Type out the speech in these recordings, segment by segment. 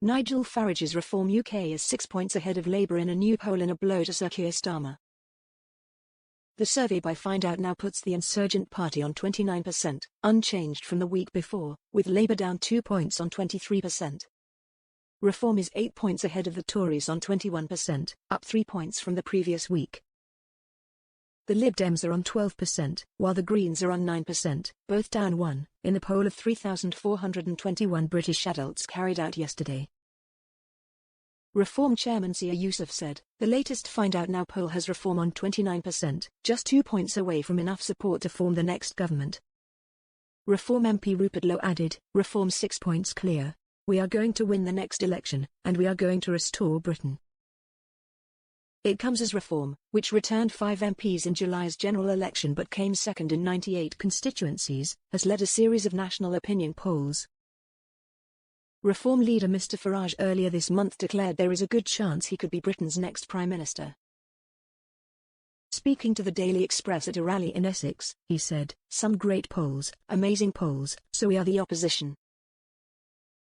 Nigel Farage's Reform UK is 6 points ahead of Labour in a new poll in a blow to Sir Keir Starmer. The survey by Find Out now puts the insurgent party on 29%, unchanged from the week before, with Labour down 2 points on 23%. Reform is 8 points ahead of the Tories on 21%, up 3 points from the previous week. The Lib Dems are on 12%, while the Greens are on 9%, both down 1, in the poll of 3,421 British adults carried out yesterday. Reform Chairman Sir Yousaf said, "The latest Find Out Now poll has Reform on 29%, just 2 points away from enough support to form the next government." Reform MP Rupert Lowe added, "Reform 6 points clear. We are going to win the next election, and we are going to restore Britain." It comes as Reform, which returned 5 MPs in July's general election but came second in 98 constituencies, has led a series of national opinion polls. Reform leader Mr Farage earlier this month declared there is a good chance he could be Britain's next Prime Minister. Speaking to the Daily Express at a rally in Essex, he said, "Some great polls, amazing polls, so we are the opposition.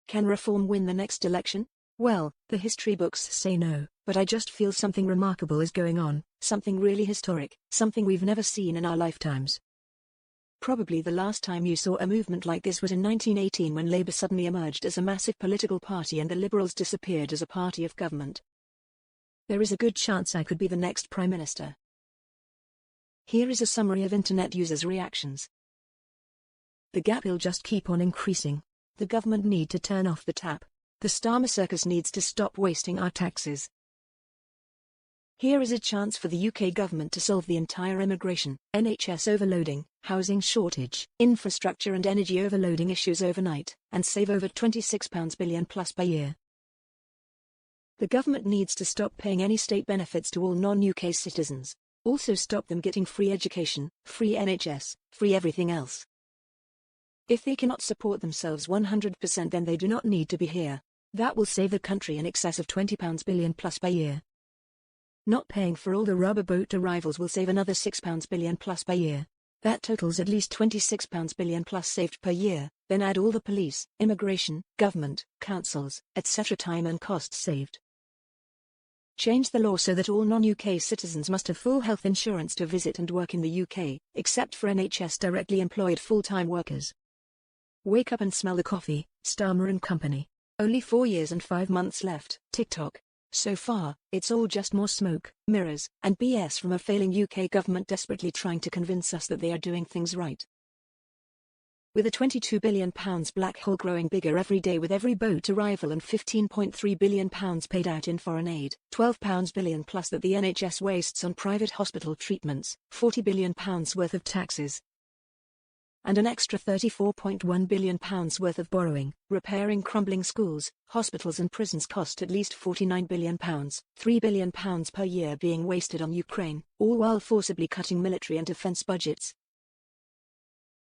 Can Reform win the next election? Well, the history books say no, but I just feel something remarkable is going on, something really historic, something we've never seen in our lifetimes. Probably the last time you saw a movement like this was in 1918 when Labour suddenly emerged as a massive political party and the Liberals disappeared as a party of government. There is a good chance I could be the next Prime Minister." Here is a summary of internet users' reactions. "The gap will just keep on increasing. The government need to turn off the tap. The Starmer circus needs to stop wasting our taxes. Here is a chance for the UK government to solve the entire immigration, NHS overloading, housing shortage, infrastructure and energy overloading issues overnight, and save over £26 billion plus per year. The government needs to stop paying any state benefits to all non-UK citizens. Also stop them getting free education, free NHS, free everything else. If they cannot support themselves 100%, then they do not need to be here. That will save the country in excess of £20 billion plus per year. Not paying for all the rubber boat arrivals will save another £6 billion plus per year. That totals at least £26 billion plus saved per year. Then add all the police, immigration, government, councils, etc. time and costs saved. Change the law so that all non-UK citizens must have full health insurance to visit and work in the UK, except for NHS directly employed full-time workers. Wake up and smell the coffee, Starmer and company. Only 4 years and 5 months left. TikTok. So far, it's all just more smoke, mirrors, and BS from a failing UK government desperately trying to convince us that they are doing things right. With a £22 billion black hole growing bigger every day with every boat arrival and £15.3 billion paid out in foreign aid, £12 billion plus that the NHS wastes on private hospital treatments, £40 billion worth of taxes, and an extra £34.1 billion worth of borrowing, repairing crumbling schools, hospitals and prisons cost at least £49 billion, £3 billion per year being wasted on Ukraine, all while forcibly cutting military and defence budgets.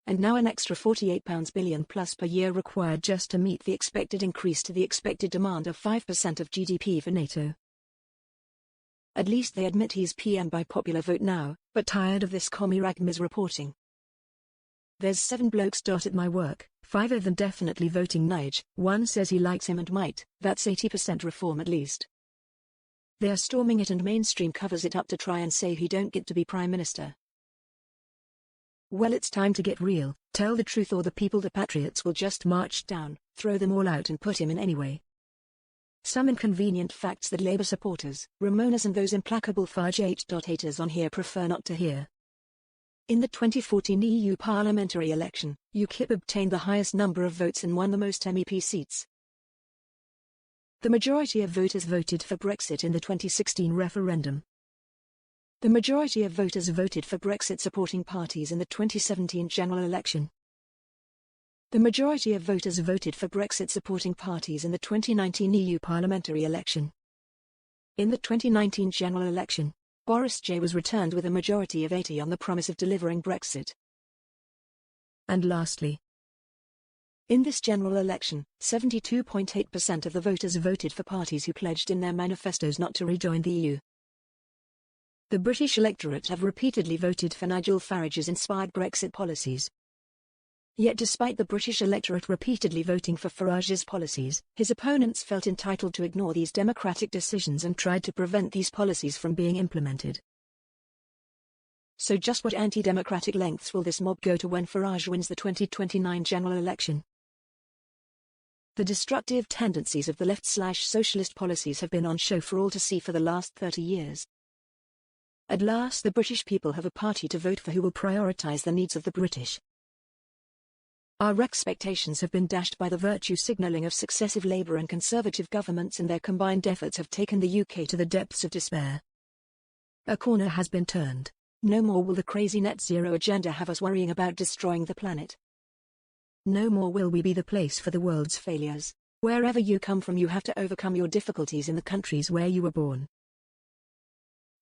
And now an extra £48 billion plus per year required just to meet the expected increase to the expected demand of 5% of GDP for NATO. At least they admit he's PM by popular vote now, but tired of this commie ragmiz reporting. There's 7 blokes at my work, 5 of them definitely voting Nige, 1 says he likes him and might, that's 80% Reform at least. They are storming it and mainstream covers it up to try and say he don't get to be Prime Minister. Well, it's time to get real, tell the truth or the people the patriots will just march down, throw them all out and put him in anyway. Some inconvenient facts that Labour supporters, Ramonas and those implacable Farage haters on here prefer not to hear. In the 2014 EU parliamentary election, UKIP obtained the highest number of votes and won the most MEP seats. The majority of voters voted for Brexit in the 2016 referendum. The majority of voters voted for Brexit supporting parties in the 2017 general election. The majority of voters voted for Brexit supporting parties in the 2019 EU parliamentary election. In the 2019 general election, Boris J was returned with a majority of 80 on the promise of delivering Brexit. And lastly, in this general election, 72.8% of the voters voted for parties who pledged in their manifestos not to rejoin the EU. The British electorate have repeatedly voted for Nigel Farage's inspired Brexit policies. Yet despite the British electorate repeatedly voting for Farage's policies, his opponents felt entitled to ignore these democratic decisions and tried to prevent these policies from being implemented. So just what anti-democratic lengths will this mob go to when Farage wins the 2029 general election? The destructive tendencies of the left/socialist policies have been on show for all to see for the last 30 years. At last the British people have a party to vote for who will prioritise the needs of the British. Our expectations have been dashed by the virtue signalling of successive Labour and Conservative governments, and their combined efforts have taken the UK to the depths of despair. A corner has been turned. No more will the crazy net zero agenda have us worrying about destroying the planet. No more will we be the place for the world's failures. Wherever you come from, you have to overcome your difficulties in the countries where you were born.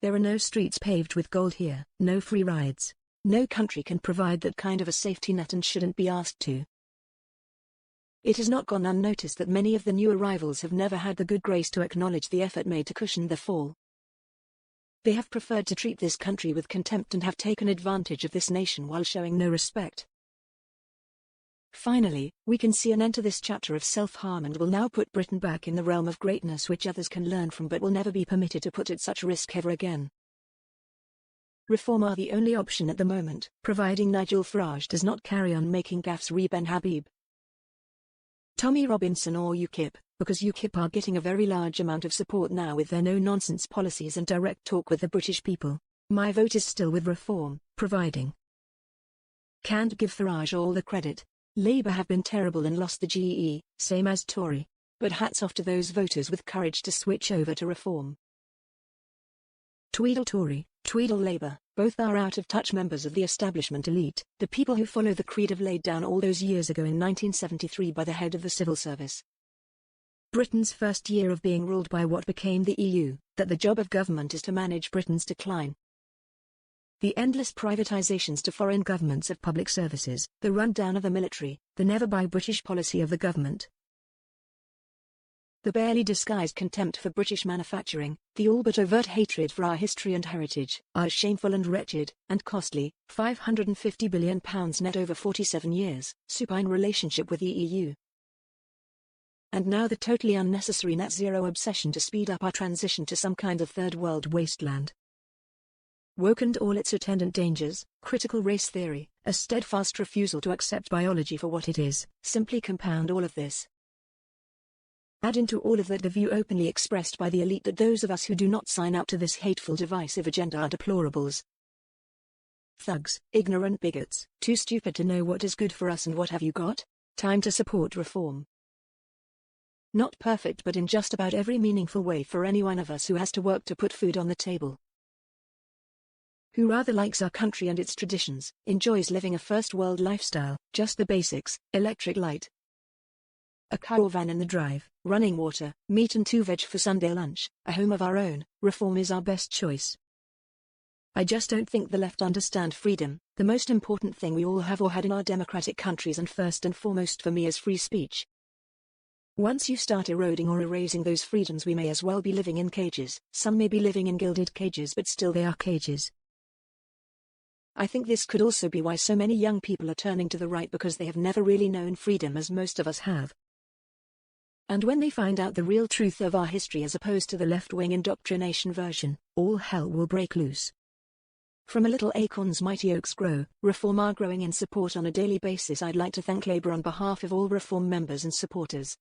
There are no streets paved with gold here, no free rides. No country can provide that kind of a safety net and shouldn't be asked to. It has not gone unnoticed that many of the new arrivals have never had the good grace to acknowledge the effort made to cushion the fall. They have preferred to treat this country with contempt and have taken advantage of this nation while showing no respect. Finally, we can see an end to this chapter of self-harm and will now put Britain back in the realm of greatness which others can learn from but will never be permitted to put at such risk ever again. Reform are the only option at the moment, providing Nigel Farage does not carry on making gaffes re Ben Habib. Tommy Robinson or UKIP, because UKIP are getting a very large amount of support now with their no-nonsense policies and direct talk with the British people. My vote is still with Reform, providing. Can't give Farage all the credit. Labour have been terrible and lost the GE, same as Tory. But hats off to those voters with courage to switch over to Reform. Tweedle Tory, Tweedle Labour, both are out-of-touch members of the establishment elite, the people who follow the creed laid down all those years ago in 1973 by the head of the civil service. Britain's first year of being ruled by what became the EU, that the job of government is to manage Britain's decline. The endless privatisations to foreign governments of public services, the rundown of the military, the never-buy British policy of the government. The barely disguised contempt for British manufacturing, the all but overt hatred for our history and heritage, our shameful and wretched, and costly, £550 billion net over 47 years, supine relationship with the EU. And now the totally unnecessary net zero obsession to speed up our transition to some kind of third world wasteland. Woke and all its attendant dangers, critical race theory, a steadfast refusal to accept biology for what it is, simply compound all of this. Add into all of that the view openly expressed by the elite that those of us who do not sign up to this hateful divisive agenda are deplorables. Thugs, ignorant bigots, too stupid to know what is good for us, and what have you got? Time to support Reform. Not perfect, but in just about every meaningful way for any one of us who has to work to put food on the table. Who rather likes our country and its traditions, enjoys living a first world lifestyle, just the basics, electric light, a car or van in the drive, running water, meat and 2 veg for Sunday lunch, a home of our own. Reform is our best choice. I just don't think the left understand freedom, the most important thing we all have or had in our democratic countries, and first and foremost for me is free speech. Once you start eroding or erasing those freedoms, we may as well be living in cages. Some may be living in gilded cages, but still they are cages. I think this could also be why so many young people are turning to the right, because they have never really known freedom as most of us have. And when they find out the real truth of our history as opposed to the left-wing indoctrination version, all hell will break loose. From a little acorns mighty oaks grow, Reform are growing in support on a daily basis. I'd like to thank Labour on behalf of all Reform members and supporters.